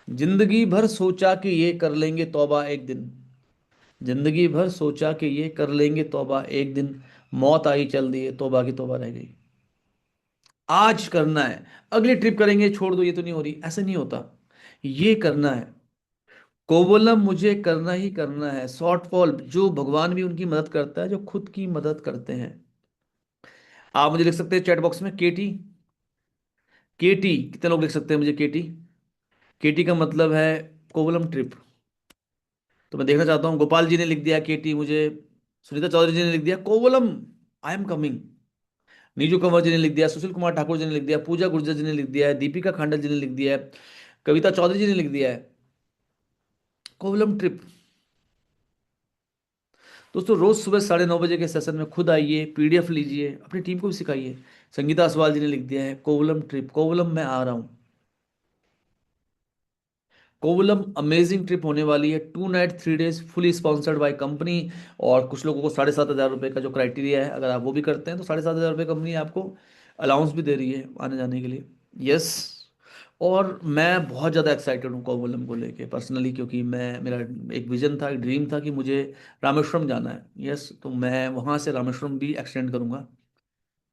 जिंदगी भर सोचा कि ये कर लेंगे तौबा एक दिन, जिंदगी भर सोचा कि ये कर लेंगे तौबा एक दिन, मौत आई चल दिए, तौबा की तौबा रह गई। आज करना है। अगली ट्रिप करेंगे, छोड़ दो, ये तो नहीं हो रही, ऐसे नहीं होता। ये करना है। कोवलम मुझे करना ही करना है। शॉर्टफॉल जो भगवान भी उनकी मदद करता है जो खुद की मदद करते हैं। आप मुझे लिख सकते हैं चैट बॉक्स में केटी। केटी कितने लोग लिख सकते हैं मुझे केटी? केटी का मतलब है कोवलम ट्रिप। तो मैं देखना चाहता हूँ, गोपाल जी ने लिख दिया केटी मुझे, सुनीता चौधरी जी ने लिख दिया Kovalam, I am coming. Neeju Kanwar ji ने लिख दिया, सुशील कुमार ठाकुर जी ने लिख दिया, पूजा गुर्जर जी ने लिख दिया है, दीपिका खांडल जी ने लिख दिया है, कविता चौधरी जी ने लिख दिया है कोवलम ट्रिप। दोस्तों रोज सुबह 9:30 बजे के सेशन में खुद आइए, पीडीएफ लीजिए, अपनी टीम को भी सिखाइए। संगीता असवाल जी ने लिख दिया है कोवलम ट्रिप, कोवलम मैं आ रहा हूँ। कोवलम अमेजिंग ट्रिप होने वाली है, 2 night 3 days, fully sponsored by company. और कुछ लोगों को 7,500 रुपये का जो क्राइटेरिया है, अगर आप वो भी करते हैं तो 7,500 रुपये कंपनी आपको अलाउंस भी दे रही है आने जाने के लिए। यस। और मैं बहुत ज़्यादा एक्साइटेड हूँ कोवलम को लेके पर्सनली, क्योंकि मैं, मेरा एक विजन था, एक ड्रीम था कि मुझे रामेश्वरम जाना है। यस, तो मैं वहाँ से रामेश्वरम भी एक्सटेंड करूँगा।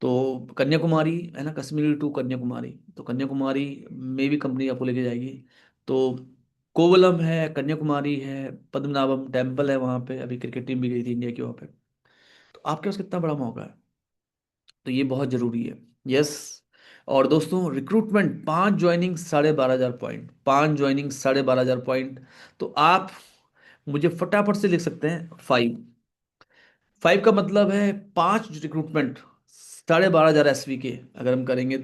तो कन्याकुमारी है ना, कश्मीर टू कन्याकुमारी, तो कन्याकुमारी में भी कंपनी आपको लेके जाएगी। तो कोवलम है, कन्याकुमारी है, पद्मनाभम टेम्पल है वहाँ पे, अभी क्रिकेट टीम भी गई थी इंडिया की वहाँ पे। तो आपके पास कितना बड़ा मौका है। तो ये बहुत ज़रूरी है। यस। और दोस्तों recruitment, 5 joining 12,500 point, 5 joining 12,500 point. तो आप मुझे फटाफट से लिख सकते हैं 5। 5 का मतलब है 5 रिक्रूटमेंट 12,500 एसवी के अगर हम करेंगे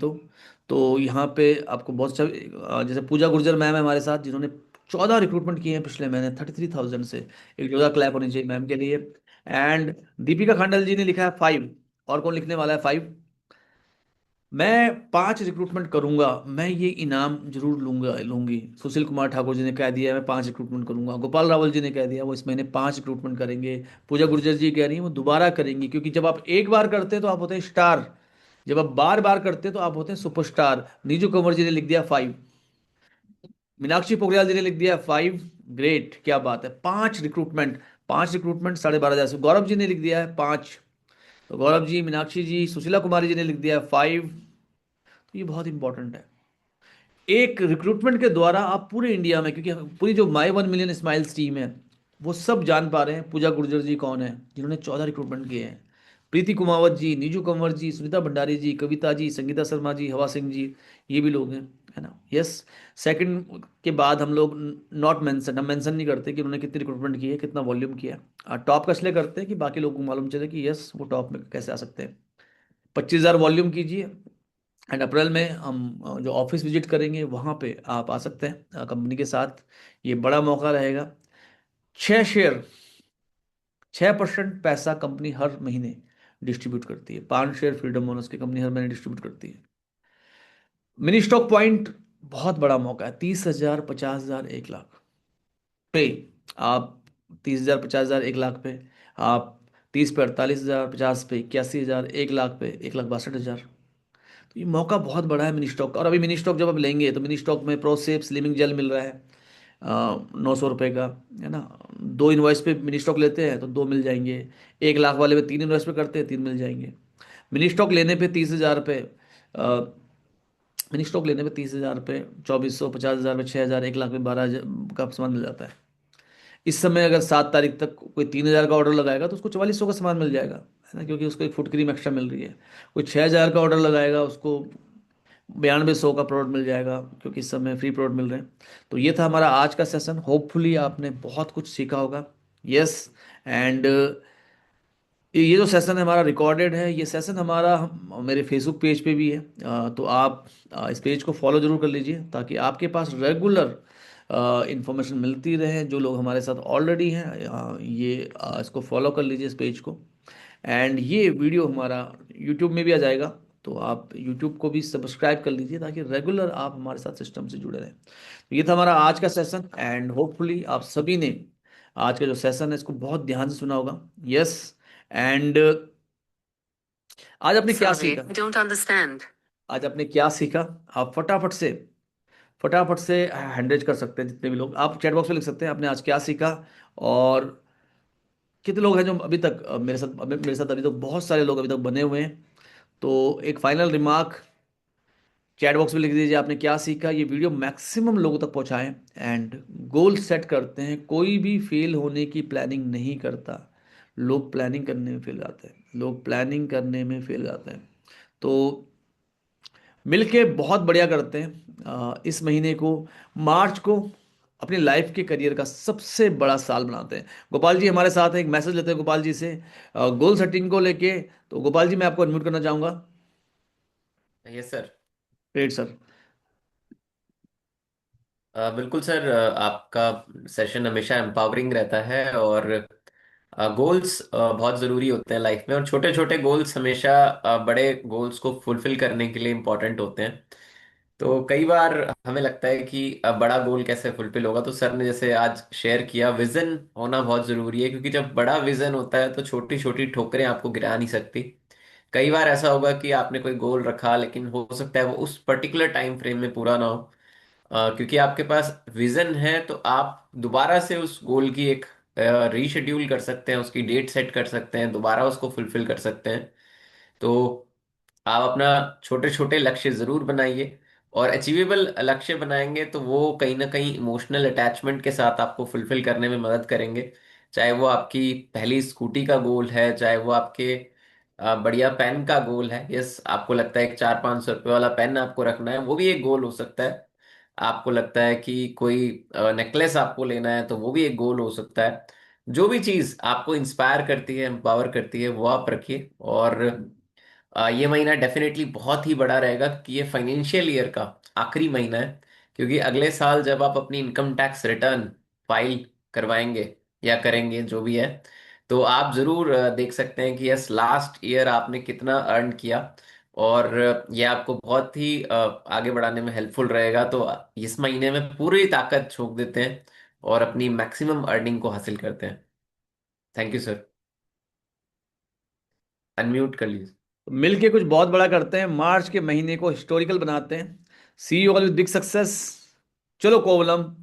तो यहाँ पे आपको बहुत सारे जैसे पूजा गुर्जर मैम है हमारे साथ, जिन्होंने 14 रिक्रूटमेंट किए हैं पिछले महीने 33,000 से। एक जोरदार क्लैप होनी चाहिए मैम के लिए। एंड दीपिका खांडल जी ने लिखा है 5। और कौन लिखने वाला है 5? मैं 5 रिक्रूटमेंट करूंगा, मैं ये इनाम जरूर लूंगा लूंगी। सुशील कुमार ठाकुर जी ने कह दिया है मैं 5 रिक्रूटमेंट करूंगा। गोपाल रावल जी ने कह दिया वो इस महीने 5 रिक्रूटमेंट करेंगे। पूजा गुर्जर जी कह रही हैं वो दोबारा करेंगी, क्योंकि जब आप एक बार करते हैं तो आप होते हैं स्टार, जब आप बार बार करते हैं तो आप होते हैं सुपरस्टार। नीजू कंवर जी ने लिख दिया 5। मीनाक्षी पोखरियाल जी ने लिख दिया 5। ग्रेट, क्या बात है, 5 रिक्रूटमेंट। 5 रिक्रूटमेंट 12,500 से। गौरव जी ने लिख दिया है 5। तो गौरव जी, मीनाक्षी जी, सुशीला कुमारी जी ने लिख दिया है 5। तो ये बहुत इंपॉर्टेंट है। एक रिक्रूटमेंट के द्वारा आप पूरे इंडिया में, क्योंकि पूरी जो माई 1 मिलियन स्माइल्स टीम है वो सब जान पा रहे हैं पूजा गुर्जर जी कौन है, जिन्होंने 14 रिक्रूटमेंट किए हैं। प्रीति कुमावत जी, नीजू कंवर जी, सुनीता भंडारी जी, कविता जी, संगीता शर्मा जी, हवा सिंह जी, ये भी लोग हैं, है ना। यस। सेकंड के बाद हम लोग नॉट मेंशन, हम मेंशन नहीं करते कि उन्होंने कितनी रिक्रूटमेंट की है, कितना वॉल्यूम किया है। टॉप का इसलिए करते हैं कि बाकी लोगों को मालूम चले कि यस वो टॉप में कैसे आ सकते हैं। 25,000 वॉल्यूम कीजिए। एंड अप्रैल में हम जो ऑफिस विजिट करेंगे वहाँ पे आप आ सकते हैं कंपनी के साथ। ये बड़ा मौका रहेगा। 6 शेयर, 6% पैसा कंपनी हर महीने डिस्ट्रीब्यूट करती है। 5 शेयर फ्रीडम बोनस की कंपनी हर महीने डिस्ट्रीब्यूट करती है। मिनी स्टॉक पॉइंट, बहुत बड़ा मौका है। 30,000, 50,000, 1 लाख पे आप, 30,000, 50,000, 1 लाख पे आप, 30 पे 48,000, 50 पे 81,000, 1 लाख पे 1,62,000। तो ये मौका बहुत बड़ा है मिनी स्टॉक का। और अभी मिनी स्टॉक जब आप लेंगे तो मिनी स्टॉक में प्रोसेप स्लिमिंग जेल मिल रहा है 900 रुपये का, है ना। 2 इन्वाइस पे मिनी स्टॉक लेते हैं तो 2 मिल जाएंगे। 1 लाख वाले में 3 इन्वाइस पे करते हैं, 3 मिल जाएंगे। मिनी स्टॉक लेने पे 30,000 रुपये, मिनी स्टॉक लेने पे 30,000 रुपये, 2,400, 50,000 में 6,000, 1 लाख में 12,000 का सामान मिल जाता है। इस समय अगर 7 तारीख तक कोई 3,000 का ऑर्डर लगाएगा तो उसको 4,400 का सामान मिल जाएगा, है ना, क्योंकि उसको एक फुट क्रीम एक्स्ट्रा मिल रही है। कोई 6,000 का ऑर्डर लगाएगा उसको 9200 का प्रोडक्ट मिल जाएगा, क्योंकि इस समय फ्री प्रोडक्ट मिल रहे हैं। तो ये था हमारा आज का सेशन। होपफुली आपने बहुत कुछ सीखा होगा। यस। एंड ये जो सेशन है हमारा रिकॉर्डेड है। ये सेशन हमारा मेरे फेसबुक पेज पे भी है। तो आप इस पेज को फॉलो जरूर कर लीजिए, ताकि आपके पास रेगुलर इंफॉर्मेशन मिलती रहे। जो लोग हमारे साथ ऑलरेडी हैं ये इसको फॉलो कर लीजिए इस पेज को। एंड ये वीडियो हमारा यूट्यूब में भी आ जाएगा, तो आप यूट्यूब को भी सब्सक्राइब कर लीजिए, ताकि रेगुलर आप हमारे साथ सिस्टम से जुड़े रहें। तो ये था हमारा आज का सेशन। एंड होपफुली आप सभी ने आज का जो सेशन है इसको बहुत ध्यान से सुना होगा। यस। एंड आज आपने क्या Sorry, सीखा? I don't understand. आज आपने क्या सीखा? आप फटाफट से हैंडरेज कर सकते हैं। जितने भी लोग, आप चैट बॉक्स में लिख सकते हैं आपने आज क्या सीखा। और कितने लोग हैं जो अभी तक मेरे साथ अभी तक बहुत सारे लोग अभी तक बने हुए हैं। तो एक फाइनल रिमार्क चैट बॉक्स में लिख दीजिए आपने क्या सीखा। ये वीडियो मैक्सिमम लोगों तक पहुंचाएं। एंड गोल सेट करते हैं, कोई भी फेल होने की प्लानिंग नहीं करता। लोग प्लानिंग करने में फेल जाते हैं, लोग प्लानिंग करने में फेल जाते हैं। तो मिलके बहुत बढ़िया करते हैं इस महीने को, मार्च को, अपनी लाइफ के करियर का सबसे बड़ा साल बनाते हैं। गोपाल जी हमारे साथ हैं, एक मैसेज लेते हैं गोपाल जी से गोल सेटिंग को लेके। तो गोपाल जी मैं आपको अनम्यूट करना चाहूंगा। Yes sir. Great sir. बिल्कुल सर, आपका सेशन हमेशा एम्पावरिंग रहता है। और गोल्स बहुत ज़रूरी होते हैं लाइफ में, और छोटे छोटे गोल्स हमेशा बड़े गोल्स को फुलफिल करने के लिए इम्पोर्टेंट होते हैं। तो कई बार हमें लगता है कि बड़ा गोल कैसे फुलफिल होगा। तो सर ने जैसे आज शेयर किया, विजन होना बहुत ज़रूरी है, क्योंकि जब बड़ा विजन होता है तो छोटी छोटी ठोकरें आपको गिरा नहीं सकती। कई बार ऐसा होगा कि आपने कोई गोल रखा, लेकिन हो सकता है वो उस पर्टिकुलर टाइम फ्रेम में पूरा ना हो। क्योंकि आपके पास विजन है तो आप दोबारा से उस गोल की एक रीशेड्यूल कर सकते हैं, उसकी डेट सेट कर सकते हैं, दोबारा उसको फुलफिल कर सकते हैं। तो आप अपना छोटे छोटे लक्ष्य जरूर बनाइए, और अचीवेबल लक्ष्य बनाएंगे तो वो कहीं ना कहीं इमोशनल अटैचमेंट के साथ आपको फुलफिल करने में मदद करेंगे। चाहे वो आपकी पहली स्कूटी का गोल है, चाहे वो आपके बढ़िया पेन का गोल है, यस, आपको लगता है एक 400-500 रुपये वाला पेन आपको रखना है, वो भी एक गोल हो सकता है। आपको लगता है कि कोई नेकलेस आपको लेना है, तो वो भी एक गोल हो सकता है। जो भी चीज आपको इंस्पायर करती है, एम्पावर करती है, वो आप रखिए। और ये महीना डेफिनेटली बहुत ही बड़ा रहेगा, क्योंकि ये फाइनेंशियल ईयर का आखिरी महीना है। क्योंकि अगले साल जब आप अपनी इनकम टैक्स रिटर्न फाइल करवाएंगे या करेंगे, जो भी है, तो आप जरूर देख सकते हैं कि यस, लास्ट ईयर आपने कितना अर्न किया। और ये आपको बहुत ही आगे बढ़ाने में हेल्पफुल रहेगा। तो इस महीने में पूरी ताकत झोंक देते हैं और अपनी मैक्सिमम अर्निंग को हासिल करते हैं। Thank you sir. अनम्यूट कर लीजिए। तो मिलके कुछ बहुत बड़ा करते हैं, मार्च के महीने को हिस्टोरिकल बनाते हैं। See you all with big success. चलो कोवलम।